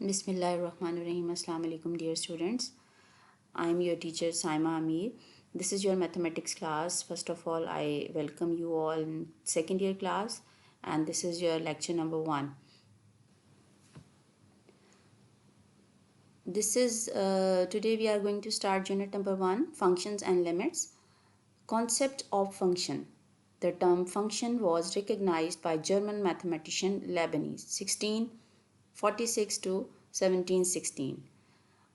Bismillahirrahmanirrahim. Assalamu alaikum, dear students. I am your teacher Saima Amir. This is your mathematics class. First of all, I welcome you all in second year class, and this is your lecture number 1. This is today we are going to start unit number 1, functions and limits. Concept of function. The term function was recognized by German mathematician Leibniz 1646 to 1716.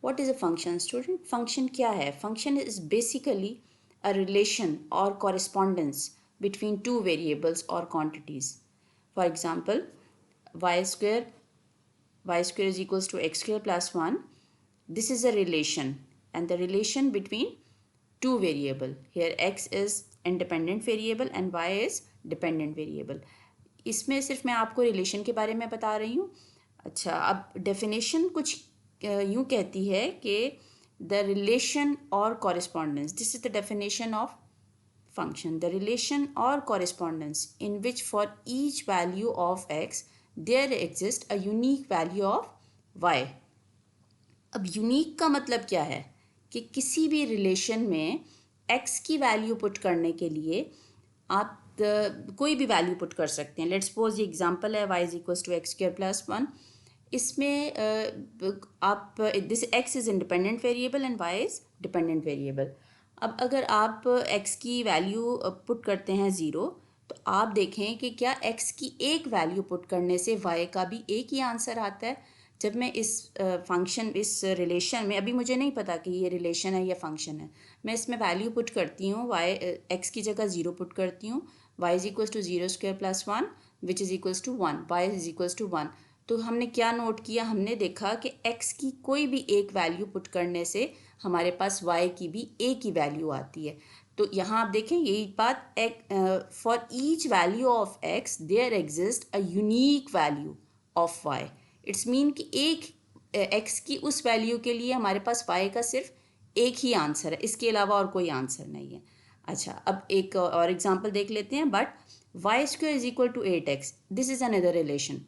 What is a function, student? Function क्या है? Function is basically a relation or correspondence between two variables or quantities. For example, y square is equals to x square plus 1. This is a relation, and the relation between two variable. Here x is independent variable and y is dependent variable. इसमें सिर्फ मैं आपको relation के बारे में बता रही हूँ. अच्छा, अब डेफिनेशन कुछ यूँ कहती है कि द रिलेशन और correspondence, this is the definition of function, the relation or correspondence in which for each value of x there exists a unique value of y. अब यूनिक का मतलब क्या है कि किसी भी रिलेशन में x की वैल्यू पुट करने के लिए आप कोई भी वैल्यू पुट कर सकते हैं. लेट्स सपोज ये एग्जांपल है y is equals to x square plus 1. इसमें आप this x is independent variable and y is dependent variable. अब अगर आप x की वैल्यू पुट करते हैं 0, तो आप देखें कि क्या x की एक वैल्यू पुट करने से y का भी एक ही आंसर आता है. जब मैं इस फंक्शन इस रिलेशन में, अभी मुझे नहीं पता कि ये रिलेशन है या फंक्शन है, मैं इसमें वैल्यू पुट करती हूँ, y x की जगह 0 पुट करती हूँ, y is equals to 0 square plus 1 which is equals to 1, y is equals to 1. तो हमने क्या नोट किया, हमने देखा कि x की कोई भी एक वैल्यू पुट करने से हमारे पास y की भी एक ही वैल्यू आती है. तो यहाँ आप देखें यही बात, for each value of x there exist a unique value of y. It's mean कि एक x की उस वैल्यू के लिए हमारे पास y का सिर्फ एक ही आंसर है, इसके अलावा और कोई आंसर नहीं है. अच्छा, अब एक और एग्जांपल देख लेते हैं. But y square is equal to 8x, this is another relation.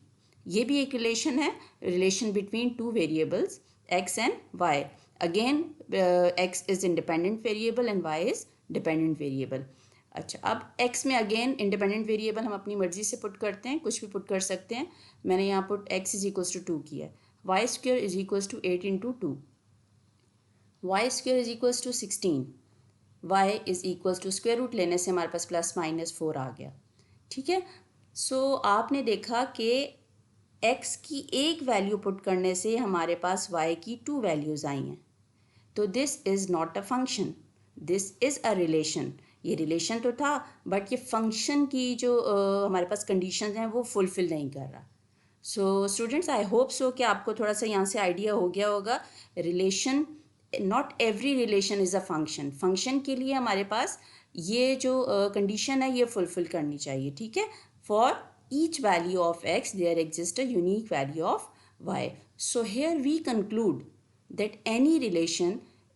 ये भी एक रिलेशन है, relation between two variables x and y. Again x is independent variable and y is dependent variable. अच्छा, अब x में अगेन इंडिपेंडेंट वेरिएबल हम अपनी मर्जी से पुट करते हैं, कुछ भी पुट कर सकते हैं. मैंने यहाँ put x is equals to 2 किया है. y square is equals to 8 into 2, y square is equals to 16, y is equals to square root लेने से हमारे पास प्लस माइनस 4 आ गया. ठीक है. सो आपने देखा कि x की एक वैल्यू पुट करने से हमारे पास y की 2 वैल्यूज़ आई हैं. तो this is not a function, this is a relation. ये रिलेशन तो था, बट ये फंक्शन की जो हमारे पास कंडीशंस हैं वो फुलफ़िल नहीं कर रहा. सो स्टूडेंट्स, आई होप सो कि आपको थोड़ा सा यहाँ से आइडिया हो गया होगा. Relation, not every relation is a function. Function के लिए हमारे पास ये जो कंडीशन है ये फुलफ़िल करनी चाहिए. ठीक है. For each value of x there exists a unique value of y. So here we conclude that any relation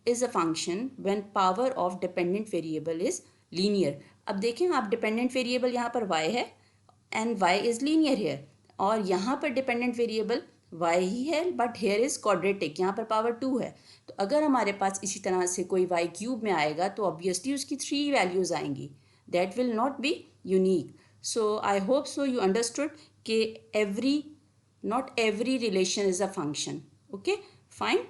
is a function when power of dependent variable is linear. अब देखें आप, dependent variable यहाँ पर y है and y is linear here, और यहाँ पर dependent variable y ही है but here is quadratic, यहाँ पर power 2 है. तो अगर हमारे पास इसी तरह से कोई y क्यूब में आएगा तो obviously उसकी 3 वैल्यूज़ आएंगी. That will not be unique. So I hope so you understood कि not every relation is a function. Okay, fine.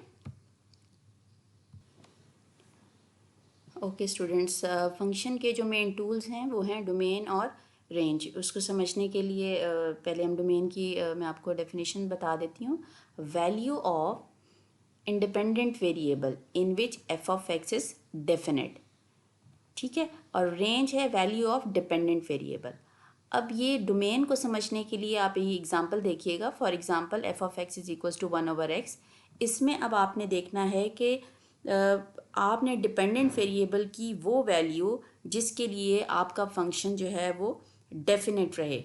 Okay students, function के जो मेन टूल्स हैं वो हैं डोमेन और रेंज. उसको समझने के लिए पहले हम डोमेन की मैं आपको डेफिनेशन बता देती हूँ. Value of independent variable in which F of x is definite. ठीक है. और रेंज है वैल्यू ऑफ डिपेंडेंट वेरिएबल. अब ये डोमेन को समझने के लिए आप ये एग्जांपल देखिएगा. For example f of x is equals to 1/x. इसमें अब आपने देखना है कि आपने डिपेंडेंट वेरिएबल की वो वैल्यू जिसके लिए आपका फंक्शन जो है वो डेफिनेट रहे,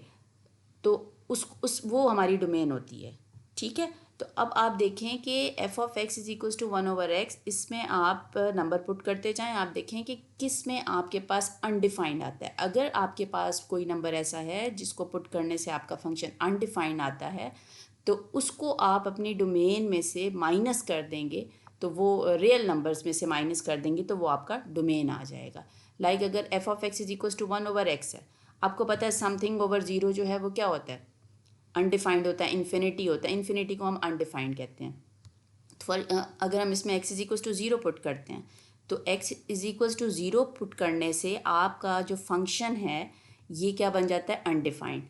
तो उस वो हमारी डोमेन होती है. ठीक है. तो अब आप देखें कि f of x is equals to 1/x. इसमें आप नंबर पुट करते जाएं. आप देखें कि किस में आपके पास अनडिफाइंड आता है. अगर आपके पास कोई नंबर ऐसा है जिसको पुट करने से आपका फंक्शन अनडिफाइंड आता है, तो उसको आप अपनी डोमेन में से माइनस कर देंगे, तो वो रियल नंबर्स में से माइनस कर देंगे तो वो आपका डोमेन आ जाएगा। लाइक अगर f of x is equal to 1/x है, आपको पता है समथिंग ओवर ज़ीरो जो है वो क्या होता है, अनडिफाइंड होता है, इन्फिनिटी होता है, इन्फिनिटी को हम अनडिफाइंड कहते हैं। फॉर अगर हम इसमें x is equal to zero put करते हैं, तो x is equal to zero put करने से आपका जो फंक्शन है ये क्या बन जाता है, अनडिफाइंड।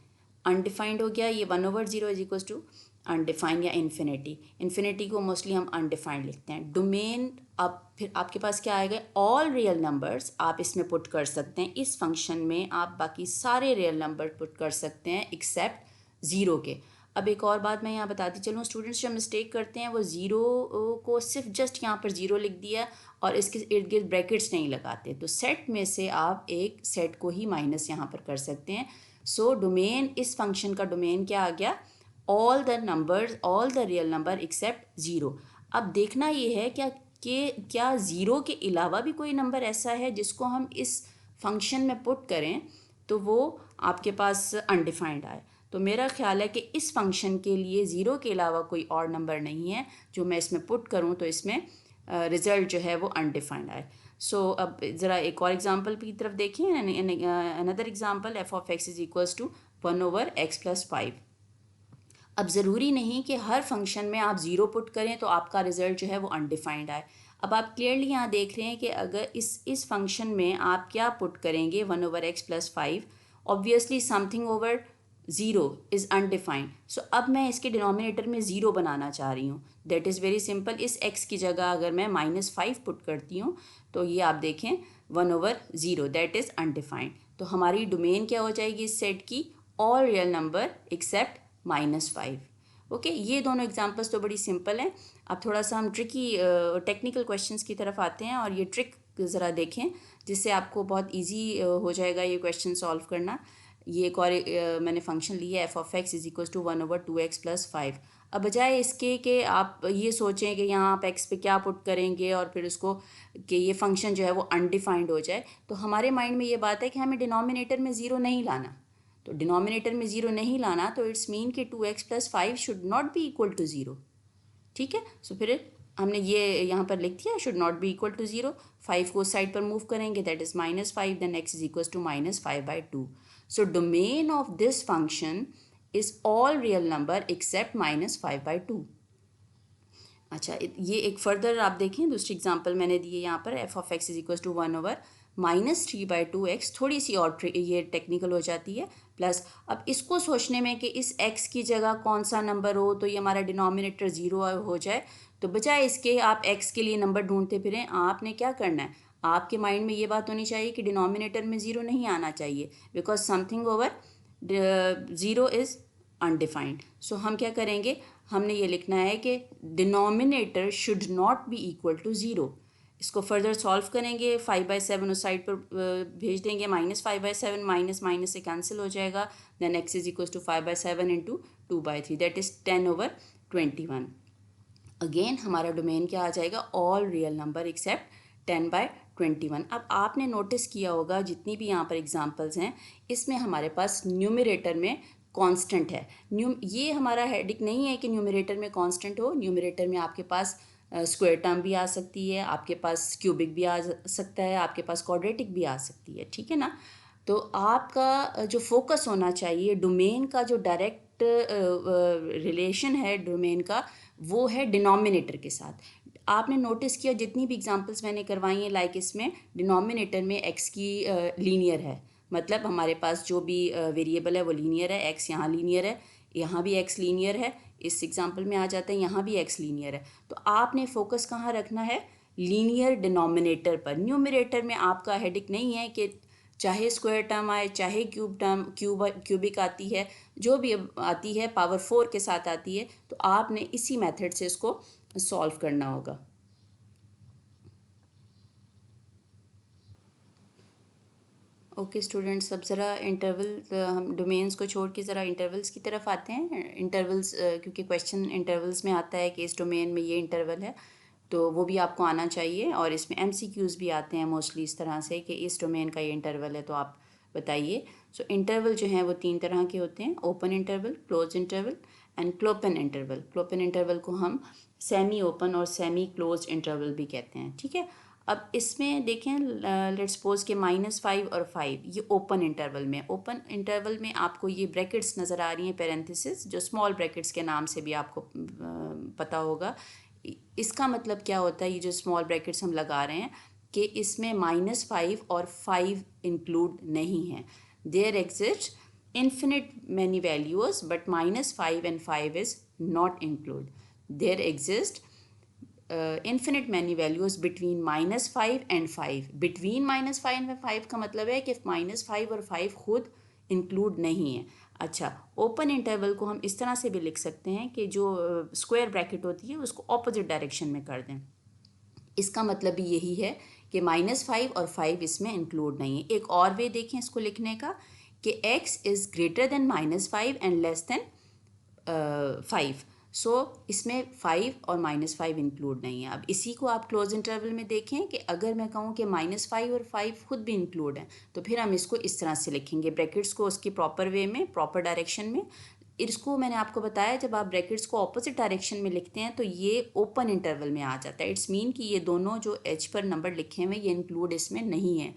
अनडिफाइंड हो गया, ये 1/0 इज इक्वल टू अनडिफाइंड या इन्फिनिटी। इन्फिनिटी को मोस्टली हम अनडिफाइंड लिखते हैं। डोमेन, अब फिर आपके पास क्या आएगा, ऑल रियल नंबर्स आप इसमें पुट कर सकते हैं। इस फंक्शन में आप बाकी सारे रियल नंबर पुट कर सकते हैं एक्सेप्ट ज़ीरो के। अब एक और बात मैं यहाँ बताती चलूँ, स्टूडेंट्स जो मिस्टेक करते हैं वो ज़ीरो को सिर्फ जस्ट यहाँ पर ज़ीरो लिख दिया और इसके इर्द गिर्द ब्रैकेट्स नहीं लगाते। तो सेट में से आप एक सेट को ही माइनस यहाँ पर कर सकते हैं। सो डोमेन, इस फंक्शन का डोमेन क्या आ गया, all the numbers, all the real number accept zero. अब देखना ये है क्या ज़ीरो के अलावा भी कोई नंबर ऐसा है जिसको हम इस फंक्शन में पुट करें तो वो आपके पास अनडिफाइंड आए। तो मेरा ख्याल है कि इस फंक्शन के लिए ज़ीरो के अलावा कोई और नंबर नहीं है जो मैं इसमें पुट करूं तो इसमें रिज़ल्ट जो है वो अनडिफाइंड आए। सो अब ज़रा एक और एग्जांपल की तरफ देखें। Another example, f of x is equals to 1/x+5। अब ज़रूरी नहीं कि हर फंक्शन में आप ज़ीरो पुट करें तो आपका रिज़ल्ट जो है वो अनडिफाइंड आए। अब आप क्लियरली यहाँ देख रहे हैं कि अगर इस फंक्शन में आप क्या पुट करेंगे, 1/x+5, obviously something over zero is undefined. So अब मैं इसके डिनोमिनेटर में ज़ीरो बनाना चाह रही हूँ। That is very simple. इस x की जगह अगर मैं -5 पुट करती हूँ तो ये आप देखें 1/0, दैट इज़ अनडिफाइंड। तो हमारी डोमेन क्या हो जाएगी इस सेट की, all real number accept -5। Okay, ये दोनों एग्जांपल्स तो बड़ी सिंपल हैं। अब थोड़ा सा हम ट्रिकी टेक्निकल क्वेश्चंस की तरफ आते हैं और ये ट्रिक ज़रा देखें जिससे आपको बहुत इजी हो जाएगा ये क्वेश्चन सॉल्व करना। ये एक और मैंने फंक्शन लिया है, f of x is equal to 1/2x+5। अब बजाय इसके कि आप ये सोचें कि यहाँ आप x पे क्या पुट करेंगे और फिर उसको कि ये फंक्शन जो है वो अनडिफाइंड हो जाए, तो हमारे माइंड में ये बात है कि हमें डिनोमिनेटर में ज़ीरो नहीं लाना। तो डिनोमिनेटर में ज़ीरो नहीं लाना तो इट्स मीन कि 2x+5 should not be equal to zero. ठीक है, सो फिर हमने ये यहाँ पर लिख दिया, should not be equal to zero. 5 को उस साइड पर मूव करेंगे, that is -5, then x is equal to -5/2। So domain of this function is all real number except -5/2। अच्छा, ये एक फर्दर आप देखें, दूसरी एग्जांपल मैंने दी है यहाँ पर, f of x is equal to 1/-3/2x। थोड़ी सी और ये टेक्निकल हो जाती है। प्लस अब इसको सोचने में कि इस x की जगह कौन सा नंबर हो तो ये हमारा डिनोमिनेटर ज़ीरो हो जाए, तो बजाय इसके आप x के लिए नंबर ढूंढते फिरें, आपने क्या करना है, आपके माइंड में ये बात होनी चाहिए कि डिनोमिनेटर में ज़ीरो नहीं आना चाहिए, because something over zero is undefined. So हम क्या करेंगे, हमने ये लिखना है कि denominator should not be equal to zero. इसको फर्दर सॉल्व करेंगे, 5/7 उस साइड पर भेज देंगे, -5/7, माइनस माइनस से कैंसिल हो जाएगा, then x is equal to 5/7 into 2/3, that is 10/21। Again हमारा डोमेन क्या आ जाएगा, ऑल रियल नंबर एक्सेप्ट 10/21। अब आपने नोटिस किया होगा जितनी भी यहाँ पर एग्जांपल्स हैं इसमें हमारे पास न्यूमरेटर में कांस्टेंट है। ये हमारा हेडिक नहीं है कि न्यूमरेटर में कांस्टेंट हो। न्यूमरेटर में आपके पास स्क्वायर टर्म भी आ सकती है, आपके पास क्यूबिक भी आ सकता है, आपके पास क्वाड्रेटिक भी आ सकती है, ठीक है ना। तो आपका जो फोकस होना चाहिए, डोमेन का जो डायरेक्ट रिलेशन है डोमेन का, वो है डिनोमिनेटर के साथ। आपने नोटिस किया जितनी भी एग्जांपल्स मैंने करवाई हैं, लाइक इसमें डिनोमिनेटर में x की लीनियर है, मतलब हमारे पास जो भी वेरिएबल है वो लीनियर है। x यहाँ लीनियर है, यहाँ भी x लीनियर है, इस एग्जांपल में आ जाता है यहाँ भी x लीनियर है। तो आपने फोकस कहाँ रखना है, लीनियर डिनोमिनेटर पर। न्यूमरेटर में आपका हेडिक नहीं है कि चाहे स्क्वायर टर्म आए, चाहे क्यूबिक आती है, जो भी आती है पावर 4 के साथ आती है, तो आपने इसी मेथड से इसको सॉल्व करना होगा। ओके स्टूडेंट्स, अब ज़रा इंटरवल, हम डोमेन्स को छोड़ के ज़रा इंटरवल्स की तरफ आते हैं। इंटरवल्स क्योंकि क्वेश्चन इंटरवल्स में आता है कि इस डोमेन में ये इंटरवल है, तो वो भी आपको आना चाहिए। और इसमें MCQs भी आते हैं मोस्टली इस तरह से कि इस डोमेन का ये इंटरवल है, तो आप बताइए। सो इंटरवल जो हैं वो 3 तरह के होते हैं, open interval, close interval and clopen interval, clopen interval को हम सेमी ओपन और सेमी क्लोज इंटरवल भी कहते हैं, ठीक है। अब इसमें देखें, लेट्स सपोज के -5 और 5 ये ओपन इंटरवल में, ओपन इंटरवल में आपको ये ब्रैकेट्स नज़र आ रही हैं, पेरेंथेसिस, जो स्मॉल ब्रैकेट्स के नाम से भी आपको पता होगा। इसका मतलब क्या होता है, ये जो स्मॉल ब्रैकेट्स हम लगा रहे हैं कि इसमें -5 और 5 इंक्लूड नहीं है। There exist infinite many values but -5 and 5 is not include. There exist infinite many values between -5 and 5. Between -5 and 5 का मतलब है कि -5 और 5 खुद इंक्लूड नहीं है। अच्छा, ओपन इंटरवल को हम इस तरह से भी लिख सकते हैं कि जो स्क्वायर ब्रैकेट होती है उसको ऑपोजिट डायरेक्शन में कर दें। इसका मतलब भी यही है कि -5 और 5 इसमें इंक्लूड नहीं है। एक और वे देखें इसको लिखने का कि x is greater then -5 and less then 5। सो इसमें 5 और -5 इंक्लूड नहीं है। अब इसी को आप क्लोज इंटरवल में देखें कि अगर मैं कहूँ कि -5 और 5 खुद भी इंक्लूड हैं तो फिर हम इसको इस तरह से लिखेंगे, ब्रैकेट्स को उसकी प्रॉपर वे में, प्रॉपर डायरेक्शन में। इसको मैंने आपको बताया, जब आप ब्रैकेट्स को ऑपोजिट डायरेक्शन में लिखते हैं तो ये ओपन इंटरवल में आ जाता है। इट्स मीन कि ये दोनों जो एच पर नंबर लिखे हुए ये इंक्लूड इसमें नहीं है।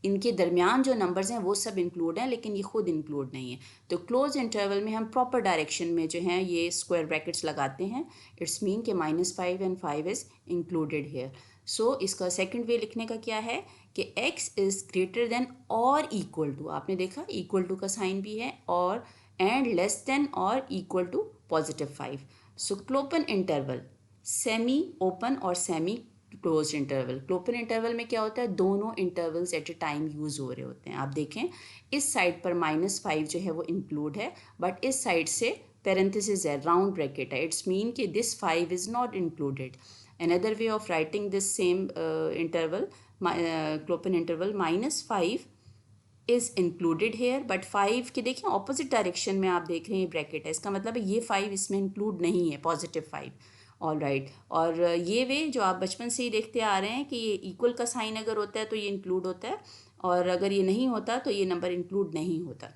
इनके दरमियान जो नंबर्स हैं वो सब इंक्लूड हैं, लेकिन ये खुद इंक्लूड नहीं है। तो क्लोज इंटरवल में हम प्रॉपर डायरेक्शन में जो हैं ये स्क्वायर ब्रैकेट्स लगाते हैं। इट्स मीन कि -5 and 5 is included here. So इसका सेकंड वे लिखने का क्या है कि x इज़ ग्रेटर देन और इक्वल टू, आपने देखा इक्वल टू का साइन भी है, और एंड लेस देन और equal to +5। So clopen interval semi open और semi close interval. Clopen interval में क्या होता है, दोनों intervals at a time use हो रहे होते हैं। आप देखें इस साइड पर -5 जो है वो इंक्लूड है, बट इस साइड से पेरेंथेसिस है, राउंड ब्रैकेट है। इट्स मीन कि this 5 is not included. Another way of writing this same interval, clopen interval, -5 is included here but 5 के देखें ऑपोजिट डायरेक्शन में आप देख रहे हैं ब्रैकेट है, इसका मतलब है ये 5 इसमें इंक्लूड नहीं है, +5। All right. और ये वे जो आप बचपन से ही देखते आ रहे हैं कि ये इक्वल का साइन अगर होता है तो ये इंक्लूड होता है, और अगर ये नहीं होता तो ये नंबर इंक्लूड नहीं होता।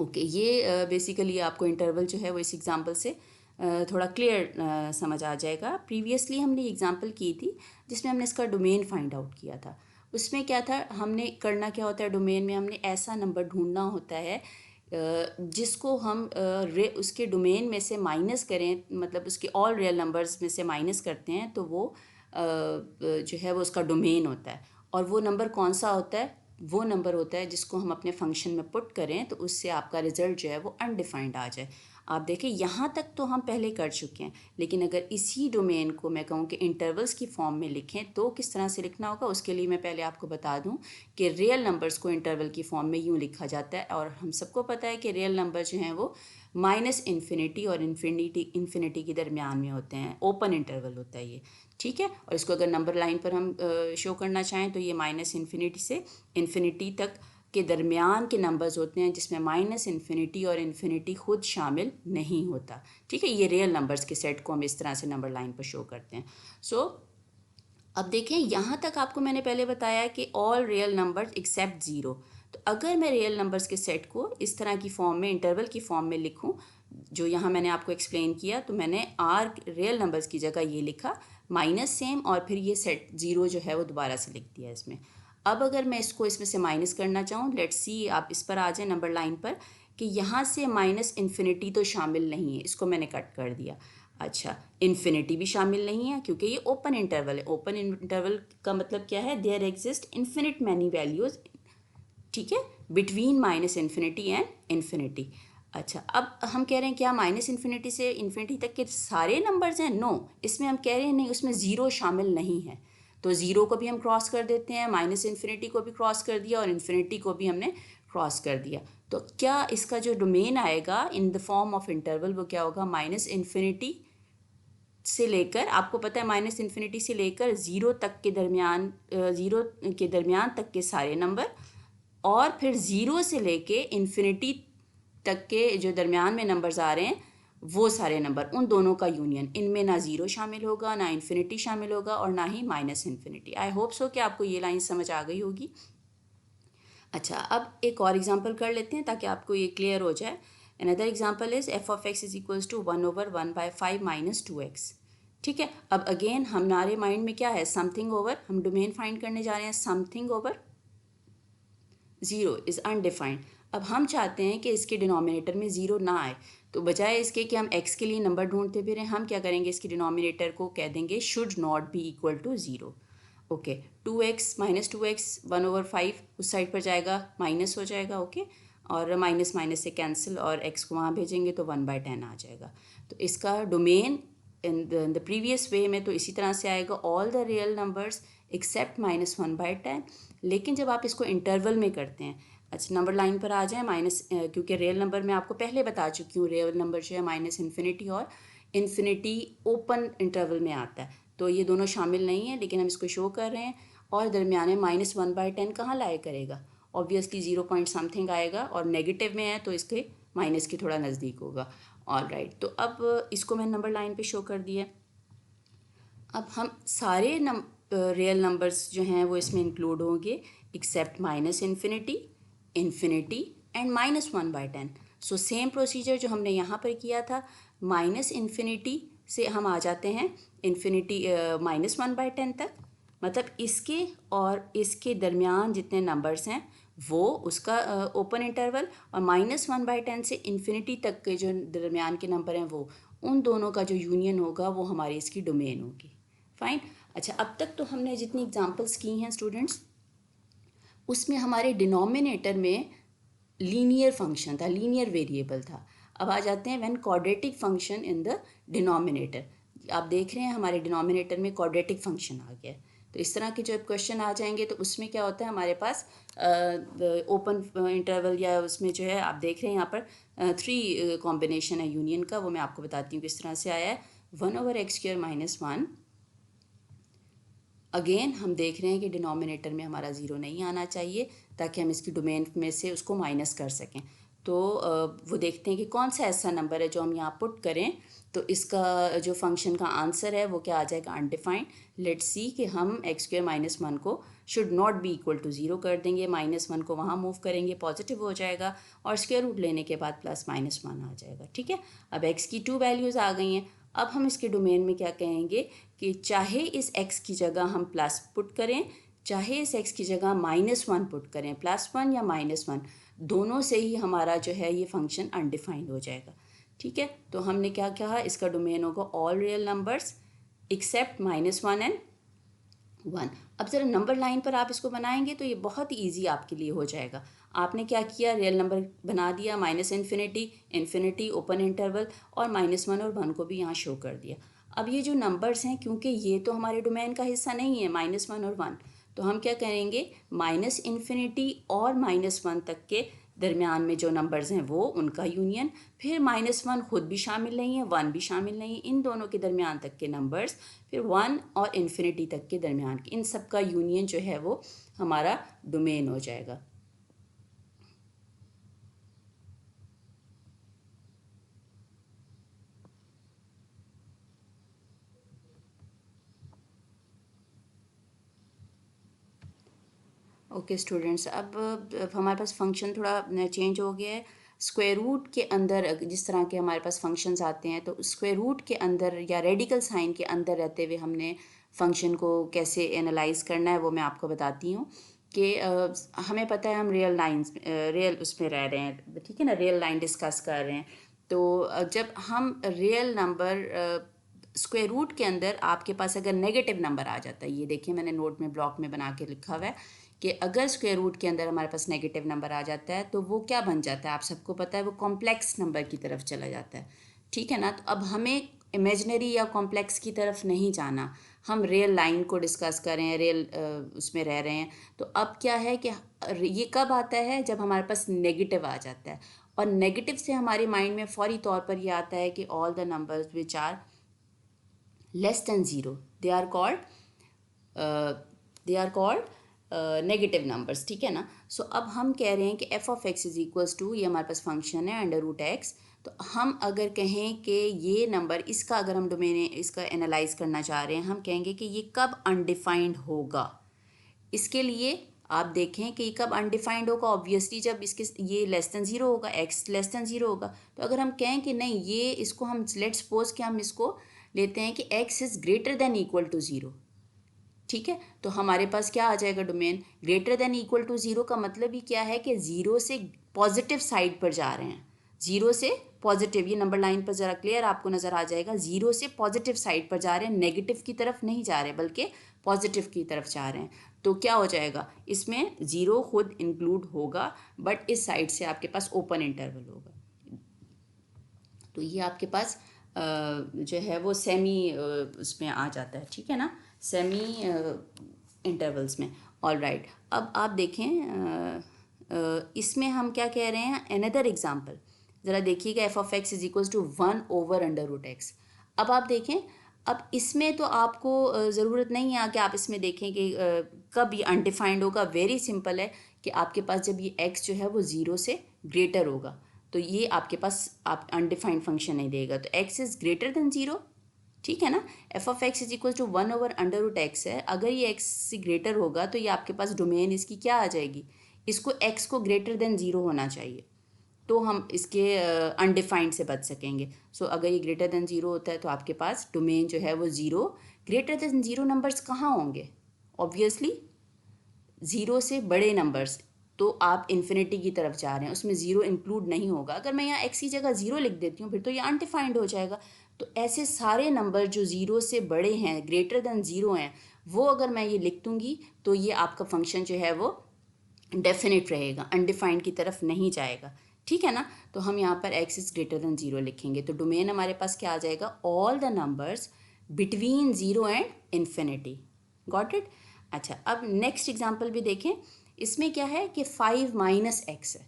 ओके, ये बेसिकली आपको इंटरवल जो है वो इस एग्जांपल से थोड़ा क्लियर समझ आ जाएगा। प्रीवियसली हमने एग्जांपल की थी जिसमें हमने इसका डोमेन फाइंड आउट किया था। उसमें क्या था, हमने करना क्या होता है डोमेन में, हमने ऐसा नंबर ढूंढना होता है जिसको हम उसके डोमेन में से माइनस करें, मतलब उसके ऑल रियल नंबर्स में से माइनस करते हैं तो वो जो है वो उसका डोमेन होता है। और वो नंबर कौन सा होता है, वो नंबर होता है जिसको हम अपने फंक्शन में पुट करें तो उससे आपका रिजल्ट जो है वो अनडिफाइंड आ जाए। आप देखें यहाँ तक तो हम पहले कर चुके हैं, लेकिन अगर इसी डोमेन को मैं कहूँ कि इंटरवल्स की फॉर्म में लिखें तो किस तरह से लिखना होगा, उसके लिए मैं पहले आपको बता दूँ कि रियल नंबर्स को इंटरवल की फॉर्म में यूँ लिखा जाता है। और हम सबको पता है कि रियल नंबर जो हैं वो -इन्फिनिटी और इन्फिनिटी के दरमियान में होते हैं। ओपन इंटरवल होता है ये, ठीक है। और इसको अगर नंबर लाइन पर हम शो करना चाहें तो ये -इन्फिनिटी से इन्फिनिटी तक के दरमियान के नंबर्स होते हैं, जिसमें -इन्फिनिटी और इन्फिनिटी खुद शामिल नहीं होता, ठीक है। ये रियल नंबर्स के सेट को हम इस तरह से नंबर लाइन पर शो करते हैं। सो अब देखें, यहाँ तक आपको मैंने पहले बताया कि ऑल रियल नंबर्स एक्सेप्ट 0। तो अगर मैं रियल नंबर्स के सेट को इस तरह की फॉर्म में, इंटरवल की फॉर्म में लिखूं जो यहाँ मैंने आपको एक्सप्लेन किया, तो मैंने आर रियल नंबर्स की जगह ये लिखा माइनस सेम, और फिर ये सेट 0 जो है वो दोबारा से लिख दिया इसमें। अब अगर मैं इसको इसमें से माइनस करना चाहूँ, लेट्स सी, आप इस पर आ जाए नंबर लाइन पर, कि यहाँ से -इन्फिनिटी तो शामिल नहीं है, इसको मैंने कट कर दिया। अच्छा, इन्फिनिटी भी शामिल नहीं है क्योंकि ये ओपन इंटरवल है। ओपन इंटरवल का मतलब क्या है, there exist infinite many values, ठीक है, बिटवीन -इन्फिनिटी एंड इन्फिनिटी। अच्छा, अब हम कह रहे हैं क्या -इन्फिनिटी से इन्फिनिटी तक के सारे नंबर्स हैं? नो, इसमें हम कह रहे हैं नहीं, उसमें 0 शामिल नहीं है। तो 0 को भी हम क्रॉस कर देते हैं, -इन्फिनिटी को भी क्रॉस कर दिया, और इन्फिनिटी को भी हमने क्रॉस कर दिया। तो क्या इसका जो डोमेन आएगा in the form of interval वो क्या होगा, -इन्फिनिटी से लेकर, आपको पता है -इन्फिनिटी से लेकर 0 तक के दरमियान, 0 के दरमियान तक के सारे नंबर, और फिर 0 से लेके इन्फिनिटी तक के जो दरमियान में नंबर्स आ रहे हैं वो सारे नंबर, उन दोनों का यूनियन। इनमें ना 0 शामिल होगा, ना इन्फिनिटी शामिल होगा, और ना ही -इन्फिनिटी। आई होप सो कि आपको ये लाइन समझ आ गई होगी। अच्छा, अब एक और एग्जांपल कर लेते हैं ताकि आपको ये क्लियर हो जाए। Another example is f of x is equals to 1/1/5 minus 2x। ठीक है, अब अगेन हमारे माइंड में क्या है, समथिंग ओवर, हम डोमेन फाइंड करने जा रहे हैं, समथिंग ओवर 0 इज़ अनडिफाइंड। अब हम चाहते हैं कि इसके डिनोमिनेटर में 0 ना आए, तो बजाय इसके कि हम x के लिए नंबर ढूंढते फिरें, हम क्या करेंगे, इसके डिनोमिनेटर को कह देंगे should not be equal to 0। Okay, 2x minus 2x 1/5 उस साइड पर जाएगा, माइनस हो जाएगा। ओके, और माइनस माइनस से कैंसिल, और x को वहाँ भेजेंगे तो 1/10 आ जाएगा। तो इसका डोमेन इन द प्रीवियस वे में तो इसी तरह से आएगा, all the real numbers accept -1/10। लेकिन जब आप इसको इंटरवल में करते हैं, अच्छा नंबर लाइन पर आ जाए, माइनस, क्योंकि रियल नंबर मैं आपको पहले बता चुकी हूँ, रियल नंबर जो है माइनस इन्फिनिटी और इन्फिनिटी ओपन इंटरवल में आता है, तो ये दोनों शामिल नहीं है, लेकिन हम इसको शो कर रहे हैं। और दरमियान में -1/10 कहाँ लाया करेगा, ऑब्वियसली 0 पॉइंट समथिंग आएगा, और नेगेटिव में है तो इसके माइनस के थोड़ा नज़दीक होगा। ऑल राइट, तो अब इसको मैंने नंबर लाइन पे शो कर दिया। अब हम सारे रियल नंबर्स जो हैं वो इसमें इंक्लूड होंगे accept minus infinity, infinity and -1/10। So same procedure जो हमने यहाँ पर किया था, माइनस इन्फिनिटी से हम आ जाते हैं इन्फिनिटी -1/10 तक, मतलब इसके और इसके दरमियान जितने नंबर्स हैं वो उसका ओपन इंटरवल, और -1/10 से इन्फिनिटी तक के जो दरमियान के नंबर हैं वो, उन दोनों का जो यूनियन होगा वो हमारी इसकी डोमेन होगी। फाइन। अच्छा, अब तक तो हमने जितनी एग्जांपल्स की हैं स्टूडेंट्स, उसमें हमारे डिनोमिनेटर में लीनियर फंक्शन था, लीनियर वेरिएबल था। अब आ जाते हैं when quadratic function in the denominator. आप देख रहे हैं हमारे डिनोमिनेटर में क्वाड्रेटिक फंक्शन आ गया। तो इस तरह के जब क्वेश्चन आ जाएंगे तो उसमें क्या होता है, हमारे पास ओपन इंटरवल या उसमें जो है आप देख रहे हैं यहाँ पर 3 कॉम्बिनेशन है यूनियन का, वो मैं आपको बताती हूँ किस तरह से आया है। 1/x² - 1। अगेन हम देख रहे हैं कि डिनोमिनेटर में हमारा 0 नहीं आना चाहिए, ताकि हम इसकी डोमेन में से उसको माइनस कर सकें। तो वो देखते हैं कि कौन सा ऐसा नंबर है जो हम यहाँ पुट करें तो इसका जो फंक्शन का आंसर है वो क्या आ जाएगा, अनडिफाइंड। लेट्स सी कि हम x² - 1 को should not be equal to 0 कर देंगे, -1 को वहाँ मूव करेंगे, पॉजिटिव हो जाएगा, और स्क्वायर रूट लेने के बाद +-1 आ जाएगा। ठीक है, अब x की 2 वैल्यूज़ आ गई हैं। अब हम इसके डोमेन में क्या कहेंगे कि चाहे इस x की जगह हम प्लस पुट करें, चाहे इस x की जगह -1 पुट करें, +1 या -1, दोनों से ही हमारा जो है ये फंक्शन अनडिफाइंड हो जाएगा। ठीक है, तो हमने क्या कहा, इसका डोमेन होगा all real numbers accept -1 and 1। अब ज़रा नंबर लाइन पर आप इसको बनाएंगे तो ये बहुत ही ईजी आपके लिए हो जाएगा। आपने क्या किया, रियल नंबर बना दिया, minus infinity, infinity, open interval, और -1 और 1 को भी यहाँ शो कर दिया। अब ये जो नंबर्स हैं, क्योंकि ये तो हमारे डोमेन का हिस्सा नहीं है, -1 और 1, तो हम क्या करेंगे, माइनस इन्फिनिटी और -1 तक के दरमियान में जो नंबर्स हैं वो उनका यूनियन, फिर -1 खुद भी शामिल नहीं है, 1 भी शामिल नहीं है, इन दोनों के दरमियान तक के नंबर्स, फिर 1 और इन्फिनिटी तक के दरमियान के, इन सब का यूनियन जो है वो हमारा डोमेन हो जाएगा। ओके स्टूडेंट्स, अब हमारे पास फंक्शन थोड़ा चेंज हो गया है। स्क्वायर रूट के अंदर जिस तरह के हमारे पास फंक्शंस आते हैं, तो स्क्वायर रूट के अंदर या रेडिकल साइन के अंदर रहते हुए हमने फंक्शन को कैसे एनालाइज करना है वो मैं आपको बताती हूँ। कि हमें पता है हम रियल लाइंस, रियल उसमें रह रहे हैं, ठीक है ना, रियल लाइन डिस्कस कर रहे हैं। तो जब हम रियल नंबर स्क्वायर रूट के अंदर आपके पास अगर नेगेटिव नंबर आ जाता है, ये देखिए मैंने नोट में ब्लॉक में बना के लिखा हुआ है कि अगर स्क्वायर रूट के अंदर हमारे पास नेगेटिव नंबर आ जाता है तो वो क्या बन जाता है, आप सबको पता है, वो कॉम्प्लेक्स नंबर की तरफ चला जाता है। ठीक है ना, तो अब हमें इमेजनरी या कॉम्प्लेक्स की तरफ नहीं जाना, हम रियल लाइन को डिस्कस कर रहे हैं, रियल उसमें रह रहे हैं। तो अब क्या है कि ये कब आता है, जब हमारे पास नेगेटिव आ जाता है, और नेगेटिव से हमारे माइंड में फौरी तौर पर ये आता है कि all the numbers which are less than 0 they are called negative numbers. ठीक है ना, सो अब हम कह रहे हैं कि f of x is equals to, ये हमारे पास फंक्शन है √x। तो हम अगर कहें कि ये नंबर, इसका अगर हम डोमेन इसका एनालाइज करना चाह रहे हैं, हम कहेंगे कि ये कब अनडिफाइंड होगा। इसके लिए आप देखें कि कब अनडिफाइंड होगा, ऑब्वियसली जब इसके ये लेस देन ज़ीरो होगा, एक्स लेस देन ज़ीरो होगा। तो अगर हम कहें कि नहीं, ये इसको हम लेट्स सपोज कि हम इसको लेते हैं कि x is greater than equal to zero, ठीक है, तो हमारे पास क्या आ जाएगा domain, greater than equal to zero का मतलब ही क्या है कि ज़ीरो से पॉजिटिव साइड पर जा रहे हैं, ज़ीरो से पॉजिटिव, ये नंबर लाइन पर ज़रा क्लियर आपको नज़र आ जाएगा, ज़ीरो से पॉजिटिव साइड पर जा रहे हैं, नेगेटिव की तरफ नहीं जा रहे बल्कि पॉजिटिव की तरफ जा रहे हैं। तो क्या हो जाएगा, इसमें ज़ीरो खुद इंक्लूड होगा बट इस साइड से आपके पास ओपन इंटरवल होगा। तो ये आपके पास जो है वो सेमी उसमें आ जाता है, ठीक है ना, सेमी इंटरवल्स में। ऑल राइट, अब आप देखें इसमें हम क्या कह रहे हैं, अनदर एग्जांपल ज़रा देखिएगा, f of x is equals to 1/√x। अब आप देखें, अब इसमें तो आपको ज़रूरत नहीं है कि आप इसमें देखें कि कब ये अनडिफाइंड होगा। वेरी सिंपल है कि आपके पास जब ये x जो है वो ज़ीरो से ग्रेटर होगा तो ये आपके पास आप अनडिफाइंड फंक्शन नहीं देगा, तो x is greater than zero, ठीक है ना। F of x is equal to 1/√x है, अगर ये x से ग्रेटर होगा तो ये आपके पास डोमेन इसकी क्या आ जाएगी, इसको x को ग्रेटर देन ज़ीरो होना चाहिए तो हम इसके अनडिफाइंड से बच सकेंगे। सो अगर ये ग्रेटर देन ज़ीरो होता है तो आपके पास डोमेन जो है वो zero, greater than zero numbers कहाँ होंगे, ऑब्वियसली ज़ीरो से बड़े नंबर्स, तो आप इन्फिनिटी की तरफ जा रहे हैं, उसमें ज़ीरो इंक्लूड नहीं होगा। अगर मैं यहाँ एक्स की जगह ज़ीरो लिख देती हूँ फिर तो ये अनडिफाइंड हो जाएगा। तो ऐसे सारे नंबर जो ज़ीरो से बड़े हैं, ग्रेटर देन ज़ीरो हैं, वो अगर मैं ये लिख दूँगी तो ये आपका फंक्शन जो है वो डेफिनेट रहेगा, अनडिफाइंड की तरफ नहीं जाएगा, ठीक है ना। तो हम यहाँ पर x is greater than zero लिखेंगे तो डोमेन हमारे पास क्या आ जाएगा, all the numbers between zero and infinity. Got it. अच्छा, अब नेक्स्ट एग्जांपल भी देखें, इसमें क्या है कि 5 माइनस एक्स है।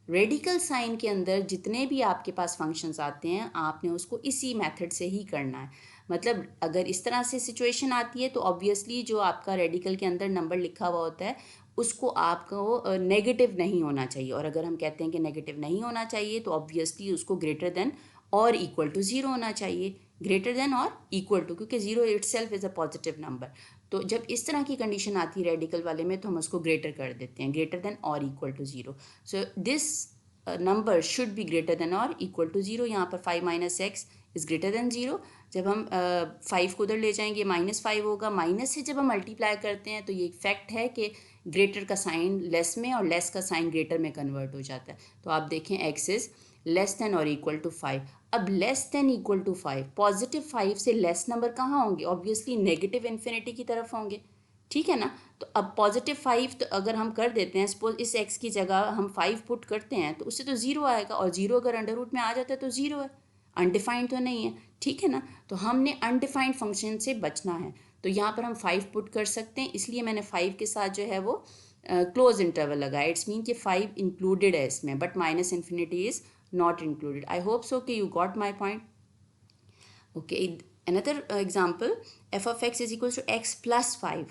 रेडिकल साइन के अंदर जितने भी आपके पास फंक्शंस आते हैं आपने उसको इसी मेथड से ही करना है। मतलब अगर इस तरह से सिचुएशन आती है तो ऑब्वियसली जो आपका रेडिकल के अंदर नंबर लिखा हुआ होता है उसको आपको नेगेटिव नहीं होना चाहिए, और अगर हम कहते हैं कि नेगेटिव नहीं होना चाहिए तो ऑब्वियसली उसको ग्रेटर देन और इक्वल टू ज़ीरो होना चाहिए, ग्रेटर देन और इक्वल टू, क्योंकि zero itself is a positive number. तो जब इस तरह की कंडीशन आती है रेडिकल वाले में तो हम उसको ग्रेटर कर देते हैं, ग्रेटर देन और equal to zero. So this number should be greater than और इक्वल टू ज़ीरो। यहाँ पर 5 minus x is greater than zero. जब हम 5 को उधर ले जाएंगे -5 होगा, माइनस से जब हम मल्टीप्लाई करते हैं तो ये एक फैक्ट है कि ग्रेटर का साइन लेस में और लेस का साइन ग्रेटर में कन्वर्ट हो जाता है। तो आप देखें एक्स इज़ लेस देन और इक्वल टू 5। अब less than equal to 5, positive 5 से लेस नंबर कहाँ होंगे, ऑब्वियसली नेगेटिव इन्फिनिटी की तरफ होंगे, ठीक है ना। तो अब +5 तो अगर हम कर देते हैं, सपोज इस x की जगह हम 5 पुट करते हैं तो उससे तो ज़ीरो आएगा, और ज़ीरो अगर अंडर रूट में आ जाता है तो ज़ीरो है, अनडिफाइंड तो नहीं है, ठीक है ना। तो हमने अनडिफाइंड फंक्शन से बचना है, तो यहाँ पर हम 5 पुट कर सकते हैं, इसलिए मैंने 5 के साथ जो है वो क्लोज इंटरवल लगाया। इट्स मीन कि 5 इंक्लूडेड है इसमें, but minus infinity is not included. I hope so कि you got my point. Okay, another example, f of x is equal to x plus 5,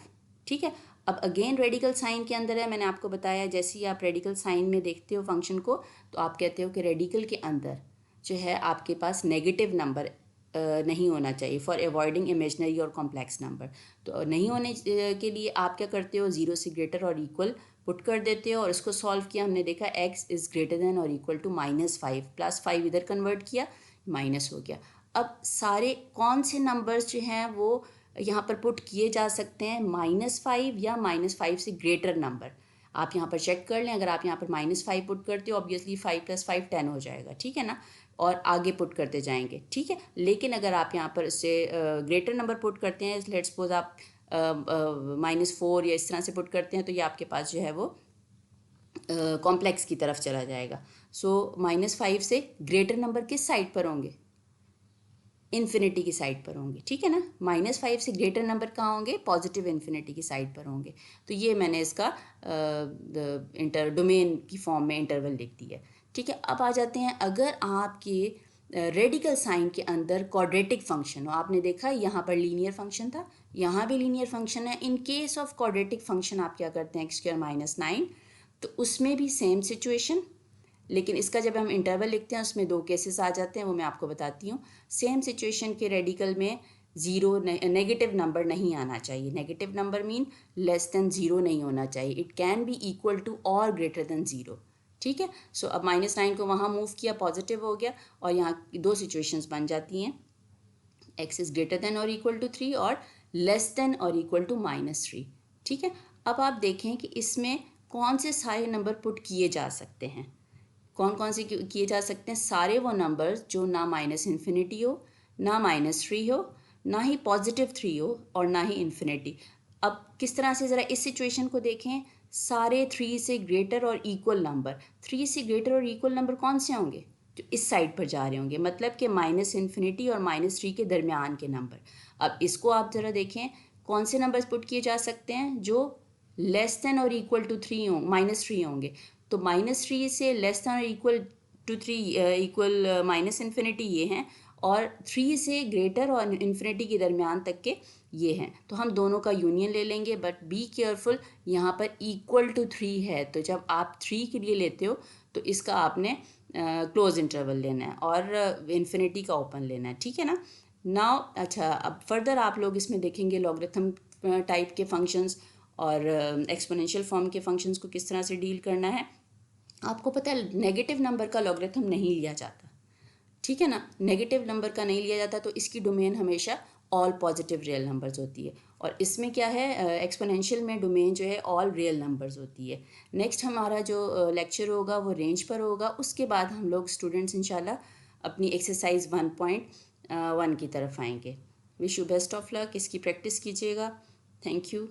ठीक है। अब अगेन रेडिकल साइन के अंदर है, मैंने आपको बताया जैसे ही आप रेडिकल साइन में देखते हो फंक्शन को तो आप कहते हो कि रेडिकल के अंदर जो है आपके पास नेगेटिव नंबर नहीं होना चाहिए फॉर अवॉइडिंग इमेजनरी और कॉम्प्लेक्स नंबर। तो नहीं होने के लिए आप क्या करते हो, ज़ीरो से ग्रेटर और इक्वल पुट कर देते हो, और इसको सॉल्व किया, हमने देखा एक्स इज़ ग्रेटर देन और इक्वल टू -5, +5 इधर कन्वर्ट किया, माइनस हो गया। अब सारे कौन से नंबर्स जो हैं वो यहाँ पर पुट किए जा सकते हैं, -5 या -5 से ग्रेटर नंबर। आप यहाँ पर चेक कर लें, अगर आप यहाँ पर -5 पुट करते हो ऑब्वियसली 5 + 5 10 हो जाएगा, ठीक है ना, और आगे पुट करते जाएंगे, ठीक है। लेकिन अगर आप यहाँ पर इससे ग्रेटर नंबर पुट करते हैं, लेट्स सपोज आप -4 या इस तरह से पुट करते हैं तो ये आपके पास जो है वो कॉम्प्लेक्स की तरफ चला जाएगा। सो -5 से ग्रेटर नंबर किस साइड पर होंगे, इन्फिनिटी की साइड पर होंगे, ठीक है ना। -5 से ग्रेटर नंबर कहाँ होंगे, पॉजिटिव इन्फिनिटी की साइड पर होंगे। तो ये मैंने इसका इंटर डोमेन की फॉर्म में इंटरवल लिख दिया, ठीक है। अब आ जाते हैं, अगर आपके रेडिकल साइन के अंदर क्वाड्रेटिक फंक्शन हो, आपने देखा यहाँ पर लीनियर फंक्शन था, यहाँ भी लीनियर फंक्शन है। In case of quadratic function आप क्या करते हैं, x² - 9, तो उसमें भी सेम सिचुएशन, लेकिन इसका जब हम इंटरवल लिखते हैं उसमें दो केसेस आ जाते हैं, वो मैं आपको बताती हूँ। सेम सिचुएशन के रेडिकल में ज़ीरो नेगेटिव नंबर नहीं आना चाहिए। Negative number mean less than zero नहीं होना चाहिए। It can be equal to और ग्रेटर देन ज़ीरो। ठीक है, सो अब -9 को वहाँ मूव किया, पॉजिटिव हो गया, और यहाँ दो सिचुएशंस बन जाती हैं, x इज़ ग्रेटर देन और इक्वल टू 3 और लेस देन और इक्वल टू -3। ठीक है, अब आप देखें कि इसमें कौन से सारे नंबर पुट किए जा सकते हैं। कौन कौन से किए जा सकते हैं? सारे वो नंबर्स जो ना -∞ हो, ना -3 हो, ना ही +3 हो, और ना ही इन्फिनिटी। अब किस तरह से, ज़रा इस सिचुएशन को देखें। सारे 3 से ग्रेटर और इक्वल नंबर, 3 से ग्रेटर और इक्वल नंबर कौन से होंगे? जो इस साइड पर जा रहे होंगे, मतलब कि -∞ और -3 के दरमियान के नंबर। अब इसको आप ज़रा देखें, कौन से नंबर्स पुट किए जा सकते हैं जो लेस देन और इक्वल टू 3 हो, -3 होंगे। तो -3 से लेस देन और इक्वल टू 3, इक्वल -∞ ये हैं, और 3 से ग्रेटर और इन्फिनिटी के दरमियान तक के ये हैं। तो हम दोनों का यूनियन ले लेंगे, बट बी केयरफुल, यहाँ पर इक्वल टू 3 है, तो जब आप 3 के लिए लेते हो तो इसका आपने क्लोज इंटरवल लेना है और इन्फिनिटी का ओपन लेना है। ठीक है ना। नाउ अच्छा, अब फर्दर आप लोग इसमें देखेंगे लॉगरिथम टाइप के फंक्शंस और एक्सपोनेंशियल फॉर्म के फंक्शंस को किस तरह से डील करना है। आपको पता है नेगेटिव नंबर का लॉगरिथम नहीं लिया जाता। ठीक है ना, नेगेटिव नंबर का नहीं लिया जाता, तो इसकी डोमेन हमेशा ऑल पॉजिटिव रियल नंबर्स होती है। और इसमें क्या है, एक्सपोनेंशियल में डोमेन जो है ऑल रियल नंबर्स होती है। नेक्स्ट हमारा जो लेक्चर होगा वो रेंज पर होगा। उसके बाद हम लोग स्टूडेंट्स इंशाल्लाह अपनी एक्सरसाइज 1.1 की तरफ आएंगे। Wish you best of luck, इसकी प्रैक्टिस कीजिएगा। Thank you.